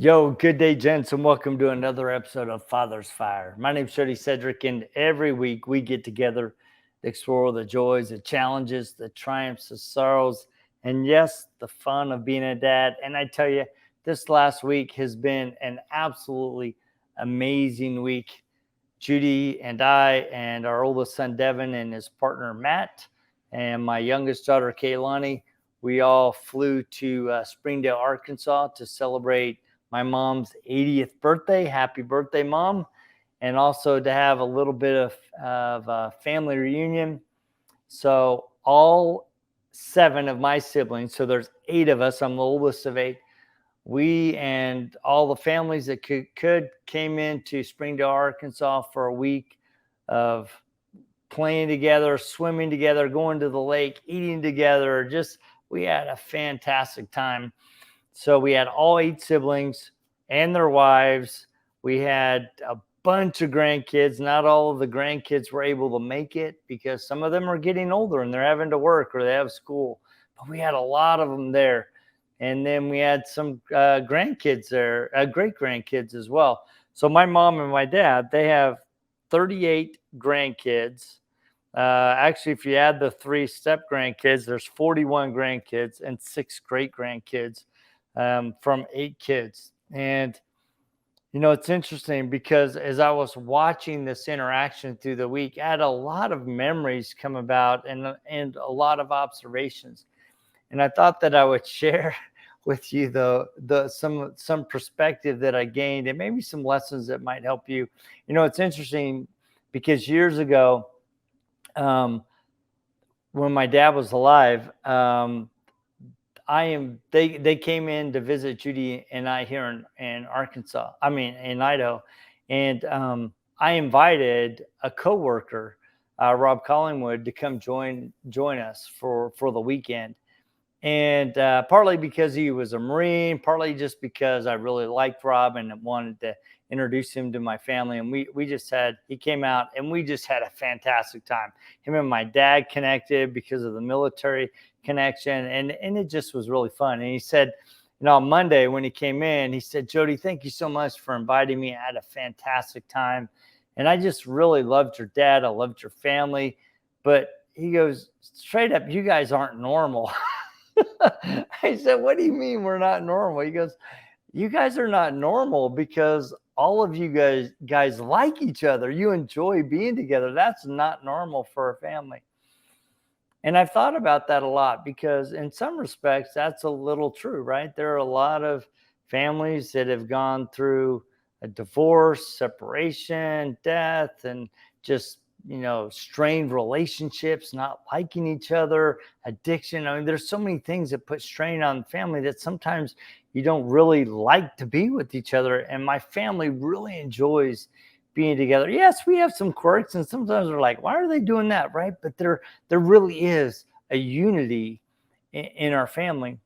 Yo, good day, gents, and welcome to another episode of Father's Fire. My name's Jody Cedric, and every week we get together to explore the joys, the challenges, the triumphs, the sorrows, and yes, the fun of being a dad. And I tell you, this last week has been an absolutely amazing week. Judy and I, and our oldest son Devin, and his partner Matt, and my youngest daughter Kaylani, we all flew to Springdale, Arkansas to celebrate my mom's 80th birthday. Happy birthday, Mom. And also to have a little bit of a family reunion. So, all seven of my siblings, so there's eight of us, I'm the oldest of eight. We and all the families that could came into Springdale, Arkansas for a week of playing together, swimming together, going to the lake, eating together. Just we had a fantastic time. So we had all eight siblings and their wives. We had a bunch of grandkids. Not all of the grandkids were able to make it because some of them are getting older and they're having to work or they have school. But we had a lot of them there. And then we had some grandkids there, great grandkids as well. So my mom and my dad, they have 38 grandkids. Actually, if you add the three step grandkids, there's 41 grandkids and six great grandkids from eight kids. And, it's interesting because as I was watching this interaction through the week, I had a lot of memories come about and a lot of observations. And I thought that I would share with you the some perspective that I gained and maybe some lessons that might help you. It's interesting because years ago, when my dad was alive, they came in to visit Judy and I here in Arkansas. I mean in Idaho, and I invited a coworker, Rob Collingwood, to come join us for the weekend. And partly because he was a Marine, partly just because I really liked Rob and wanted to introduce him to my family. And he came out and we just had a fantastic time. Him and my dad connected because of the military connection. And it just was really fun. And he said, on Monday when he came in, he said, Jody, thank you so much for inviting me. I had a fantastic time. And I just really loved your dad. I loved your family. But he goes, straight up, you guys aren't normal. I said, what do you mean we're not normal? He goes, you guys are not normal because all of you guys like each other. You enjoy being together. That's not normal for a family. And I've thought about that a lot because in some respects, that's a little true, right? There are a lot of families that have gone through a divorce, separation, death, and just strained relationships, not liking each other, addiction. I mean, there's so many things that put strain on the family that sometimes you don't really like to be with each other. And my family really enjoys being together. Yes, we have some quirks, and sometimes we're like, why are they doing that? Right. But there really is a unity in our family.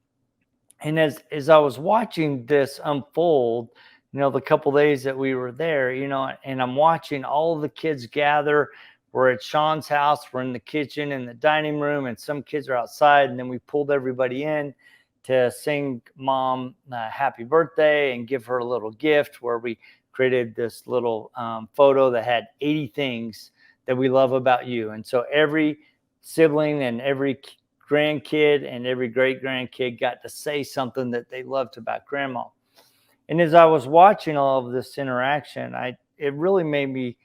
And as I was watching this unfold, the couple days that we were there, and I'm watching all the kids gather. We're at Sean's house. We're in the kitchen and the dining room, and some kids are outside. And then we pulled everybody in to sing Mom happy birthday and give her a little gift where we created this little photo that had 80 things that we love about you. And so every sibling and every grandkid and every great grandkid got to say something that they loved about grandma. And as I was watching all of this interaction, it really made me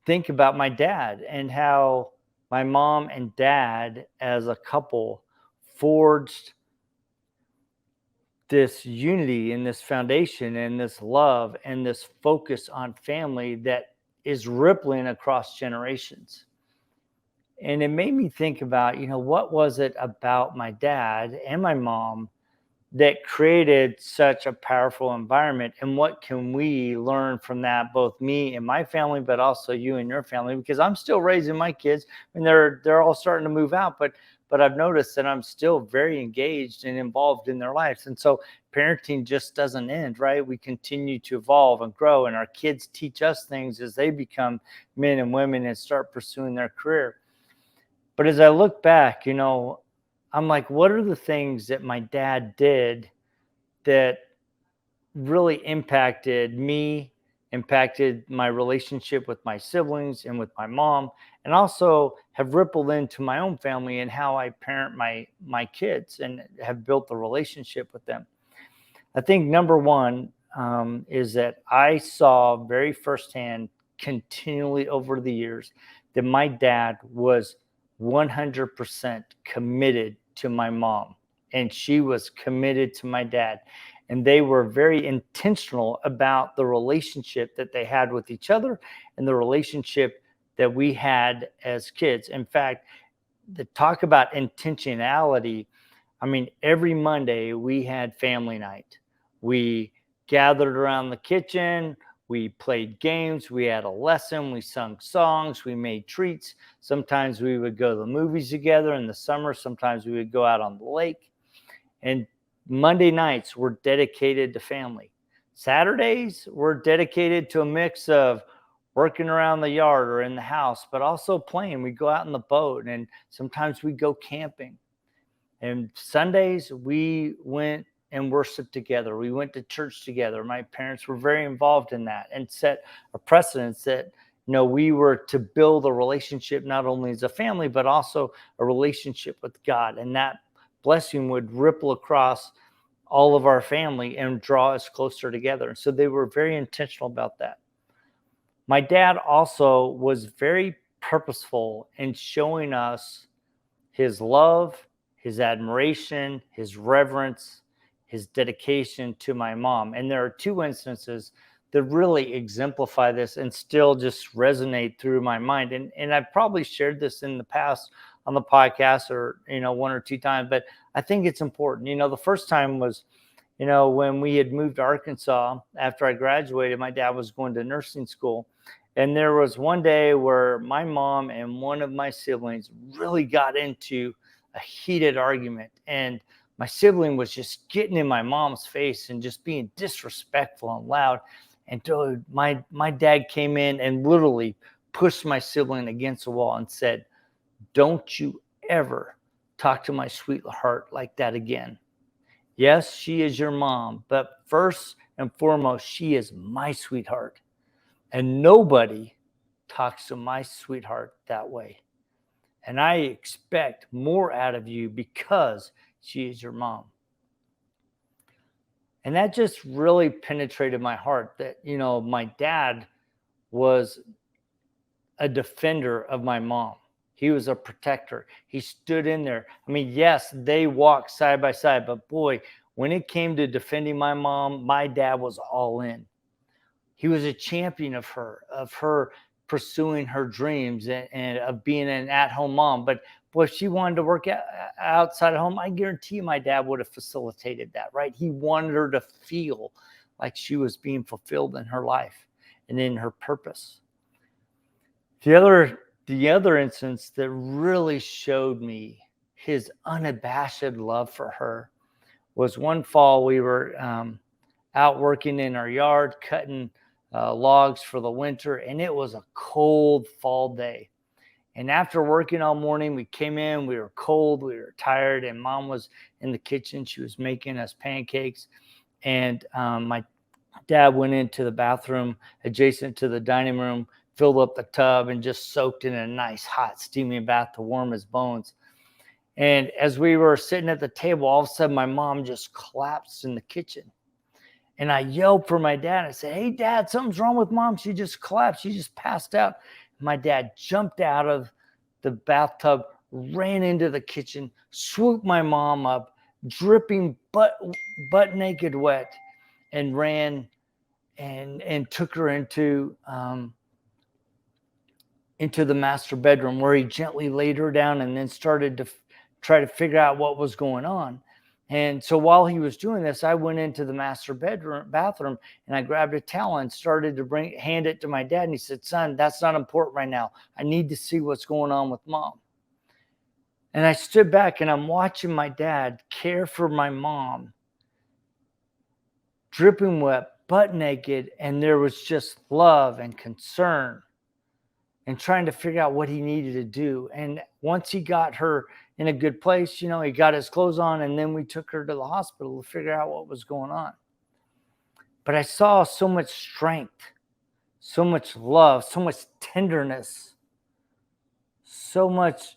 think about my dad and how my mom and dad as a couple forged this unity and this foundation and this love and this focus on family that is rippling across generations. And it made me think about, what was it about my dad and my mom that created such a powerful environment, and what can we learn from that, both me and my family, but also you and your family? Because I'm still raising my kids and they're all starting to move out, but I've noticed that I'm still very engaged and involved in their lives. And so parenting just doesn't end, right? We continue to evolve and grow, and our kids teach us things as they become men and women and start pursuing their career. But as I look back, I'm like, what are the things that my dad did that really impacted me, impacted my relationship with my siblings and with my mom, and also have rippled into my own family and how I parent my kids and have built a relationship with them. I think number one is that I saw very firsthand, continually over the years, that my dad was 100% committed to my mom, and she was committed to my dad. And they were very intentional about the relationship that they had with each other and the relationship that we had as kids. In fact, the talk about intentionality, I mean, every Monday we had family night. We gathered around the kitchen, we played games, we had a lesson, we sung songs, we made treats. Sometimes we would go to the movies together in the summer, sometimes we would go out on the lake. And Monday nights were dedicated to family. Saturdays were dedicated to a mix of working around the yard or in the house, but also playing. We'd go out in the boat, and sometimes we'd go camping. And Sundays, we went and worshiped together. We went to church together. My parents were very involved in that and set a precedence that, we were to build a relationship not only as a family, but also a relationship with God. And that blessing would ripple across all of our family and draw us closer together. So they were very intentional about that. My dad also was very purposeful in showing us his love, his admiration, his reverence, his dedication to my mom. And there are two instances that really exemplify this and still just resonate through my mind. And I've probably shared this in the past on the podcast or, one or two times, but I think it's important. The first time was, when we had moved to Arkansas after I graduated. My dad was going to nursing school. And there was one day where my mom and one of my siblings really got into a heated argument. And my sibling was just getting in my mom's face and just being disrespectful and loud. And dude, my dad came in and literally pushed my sibling against the wall and said, "Don't you ever talk to my sweetheart like that again. Yes, she is your mom, but first and foremost, she is my sweetheart. And nobody talks to my sweetheart that way. And I expect more out of you because she is your mom." And that just really penetrated my heart that, my dad was a defender of my mom. He was a protector. He stood in there. I mean, yes, they walked side by side, but boy, when it came to defending my mom, my dad was all in. He was a champion of her pursuing her dreams and of being an at-home mom. But boy, if she wanted to work outside of home, I guarantee you my dad would have facilitated that, right? He wanted her to feel like she was being fulfilled in her life and in her purpose. The other instance that really showed me his unabashed love for her was one fall. We were out working in our yard, cutting logs for the winter, and it was a cold fall day. And after working all morning, we came in, we were cold, we were tired, and mom was in the kitchen. She was making us pancakes. And my dad went into the bathroom adjacent to the dining room, filled up the tub, and just soaked in a nice hot steaming bath to warm his bones. And as we were sitting at the table, all of a sudden my mom just collapsed in the kitchen. And I yelled for my dad. I said, "Hey, Dad, something's wrong with Mom. She just collapsed. She just passed out." My dad jumped out of the bathtub, ran into the kitchen, swooped my mom up, dripping butt naked wet, and ran and took her into the master bedroom, where he gently laid her down and then started to try to figure out what was going on. And so while he was doing this, I went into the master bathroom, and I grabbed a towel and started to hand it to my dad. And he said, "Son, that's not important right now. I need to see what's going on with Mom." And I stood back and I'm watching my dad care for my mom, dripping wet, butt naked. And there was just love and concern and trying to figure out what he needed to do. And once he got her in a good place, he got his clothes on, and then we took her to the hospital to figure out what was going on. but I saw so much strength, so much love, so much tenderness, so much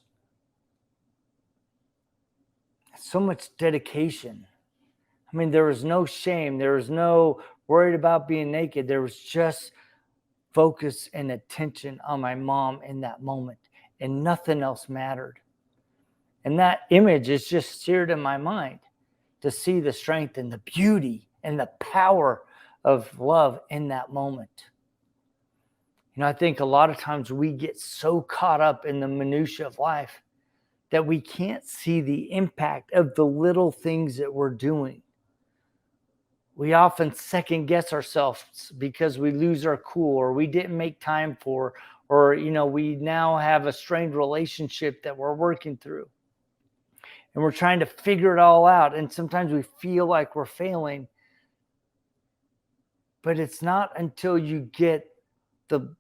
dedication. I mean, there was no shame. There was no worried about being naked. There was just focus and attention on my mom in that moment, and nothing else mattered. And that image is just seared in my mind, to see the strength and the beauty and the power of love in that moment. I think a lot of times we get so caught up in the minutia of life that we can't see the impact of the little things that we're doing. We often second guess ourselves because we lose our cool, or we didn't make time for, or we now have a strained relationship that we're working through. And we're trying to figure it all out. And sometimes we feel like we're failing. But it's not until you get the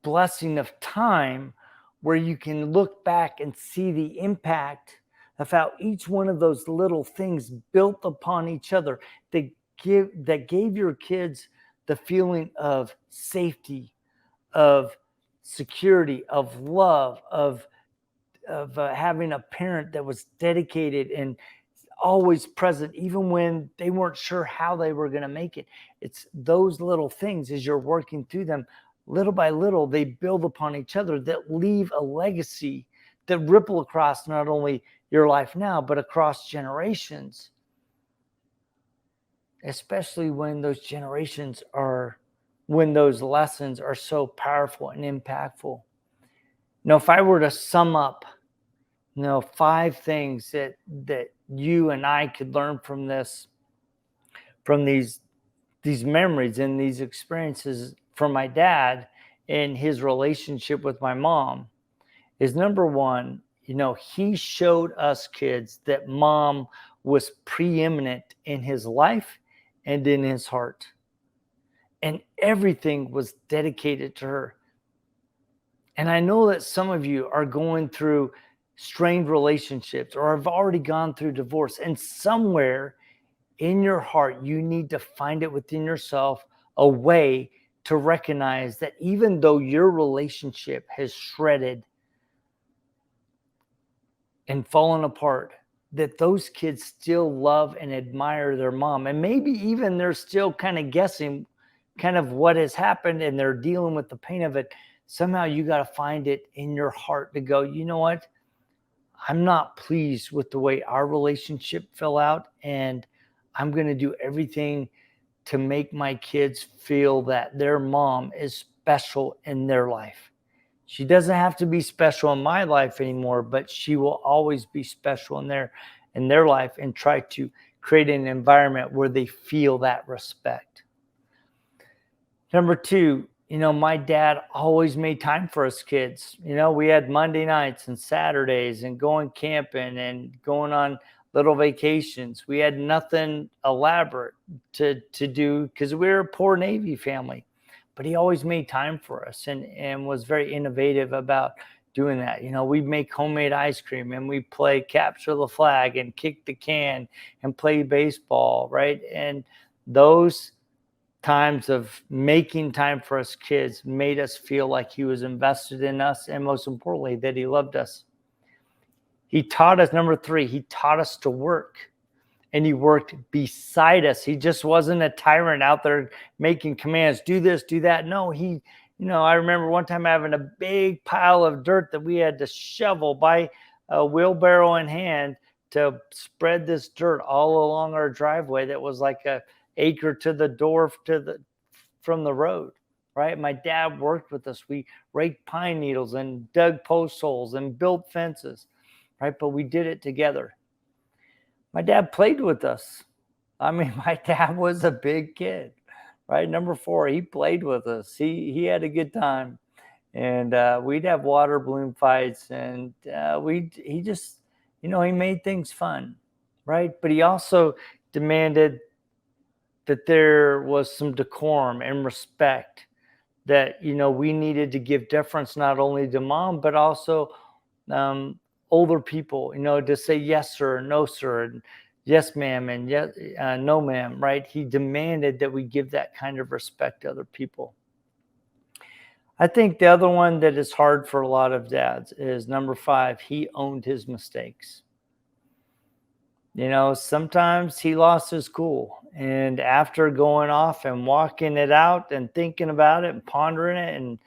blessing of time where you can look back and see the impact of how each one of those little things built upon each other that gave your kids the feeling of safety, of security, of love, of having a parent that was dedicated and always present, even when they weren't sure how they were going to make it. It's those little things, as you're working through them, little by little, they build upon each other that leave a legacy that ripple across not only your life now, but across generations, especially when those lessons are so powerful and impactful. If I were to sum up 5 things that you and I could learn from these memories and these experiences from my dad and his relationship with my mom, is number 1, he showed us kids that mom was preeminent in his life and in his heart. And everything was dedicated to her. And I know that some of you are going through strained relationships or have already gone through divorce, and somewhere in your heart you need to find it within yourself a way to recognize that even though your relationship has shredded and fallen apart, that those kids still love and admire their mom, and maybe even they're still kind of guessing kind of what has happened and they're dealing with the pain of it. Somehow you got to find it in your heart to go, you know what? I'm not pleased with the way our relationship fell out, and I'm going to do everything to make my kids feel that their mom is special in their life. She doesn't have to be special in my life anymore, but she will always be special in their life, and try to create an environment where they feel that respect. Number 2, my dad always made time for us kids. We had Monday nights and Saturdays and going camping and going on little vacations. We had nothing elaborate to do because we were a poor Navy family. But he always made time for us and was very innovative about doing that. We'd make homemade ice cream and we play capture the flag and kick the can and play baseball, right? And those times of making time for us kids made us feel like he was invested in us, and most importantly, that he loved us. He taught us, number 3, he taught us to work, and he worked beside us. He just wasn't a tyrant out there making commands, do this, do that. No, I remember one time having a big pile of dirt that we had to shovel by a wheelbarrow in hand to spread this dirt all along our driveway that was like a acre to the door from the road, right? My dad worked with us. We raked pine needles and dug post holes and built fences, right? But we did it together. My dad played with us. I mean, my dad was a big kid, right? Number 4, he played with us. He had a good time, and we'd have water balloon fights, and he just, he made things fun, right? But he also demanded that there was some decorum and respect, that, we needed to give deference not only to mom, but also older people, to say yes, sir, no, sir. And, yes, ma'am, and yes, no, ma'am, right? He demanded that we give that kind of respect to other people. I think the other one that is hard for a lot of dads is number 5. He owned his mistakes. Sometimes he lost his cool. And after going off and walking it out and thinking about it and pondering it and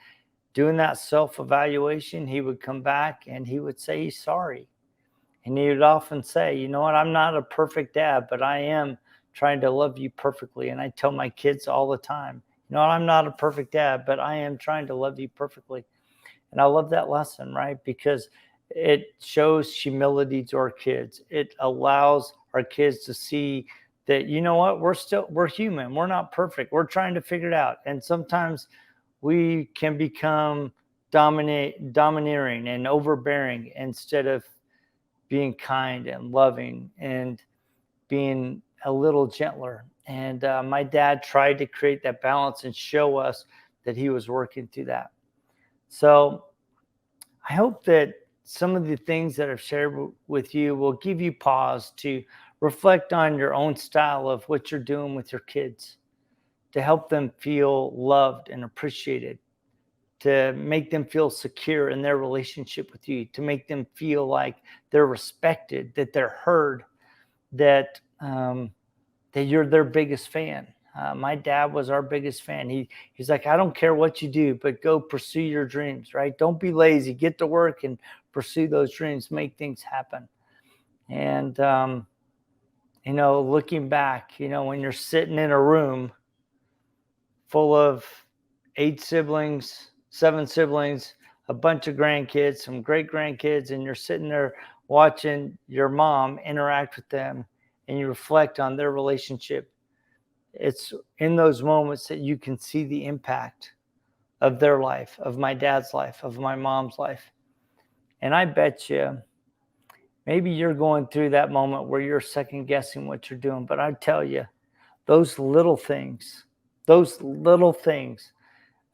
doing that self evaluation, he would come back and he would say he's sorry. And he would often say, you know what, I'm not a perfect dad, but I am trying to love you perfectly. And I tell my kids all the time, you know what, I'm not a perfect dad, but I am trying to love you perfectly. And I love that lesson, right? Because it shows humility to our kids. It allows our kids to see that, you know what, we're human. We're not perfect. We're trying to figure it out. And sometimes we can become domineering and overbearing instead of being kind and loving and being a little gentler. And my dad tried to create that balance and show us that he was working through that. So I hope that some of the things that I've shared with you will give you pause to reflect on your own style of what you're doing with your kids, to help them feel loved and appreciated, to make them feel secure in their relationship with you, to make them feel like they're respected, that they're heard, that that you're their biggest fan. My dad was our biggest fan. He's like, I don't care what you do, but go pursue your dreams, right? Don't be lazy. Get to work and pursue those dreams. Make things happen. And looking back, when you're sitting in a room full of 8 siblings, 7 siblings, a bunch of grandkids, some great grandkids, and you're sitting there watching your mom interact with them, and you reflect on their relationship. It's in those moments that you can see the impact of their life, of my dad's life, of my mom's life. And I bet you maybe you're going through that moment where you're second guessing what you're doing. But I tell you, those little things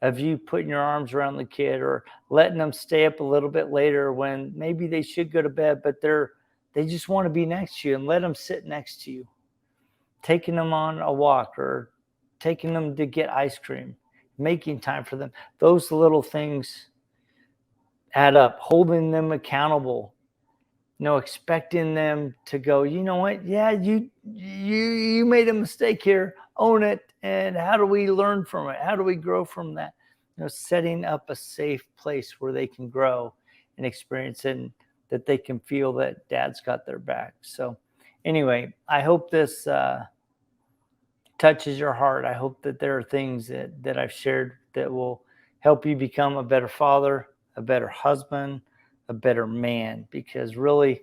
of you putting your arms around the kid or letting them stay up a little bit later when maybe they should go to bed, but they just want to be next to you, and let them sit next to you. Taking them on a walk or taking them to get ice cream, making time for them. Those little things add up, holding them accountable, expecting them to go, you know what? Yeah, you made a mistake here, own it. And how do we learn from it? How do we grow from that? Setting up a safe place where they can grow and experience it, and that they can feel that dad's got their back. So anyway, I hope this touches your heart. I hope that there are things that I've shared that will help you become a better father, a better husband, a better man. Because really,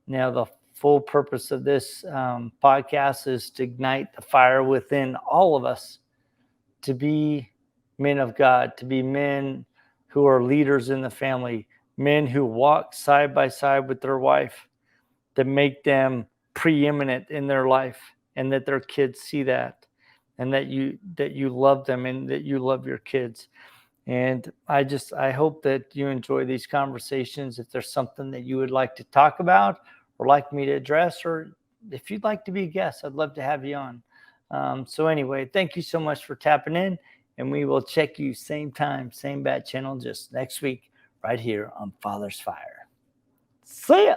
the full purpose of this podcast is to ignite the fire within all of us to be men of God, to be men who are leaders in the family, men who walk side by side with their wife, that make them preeminent in their life, and that their kids see that, and that you love them, and that you love your kids. And I hope that you enjoy these conversations. If there's something that you would like to talk about or like me to address, or if you'd like to be a guest, I'd love to have you on. So anyway, thank you so much for tapping in, and we will check you same time, same bat channel, just next week, right here on Father's Fire. See ya.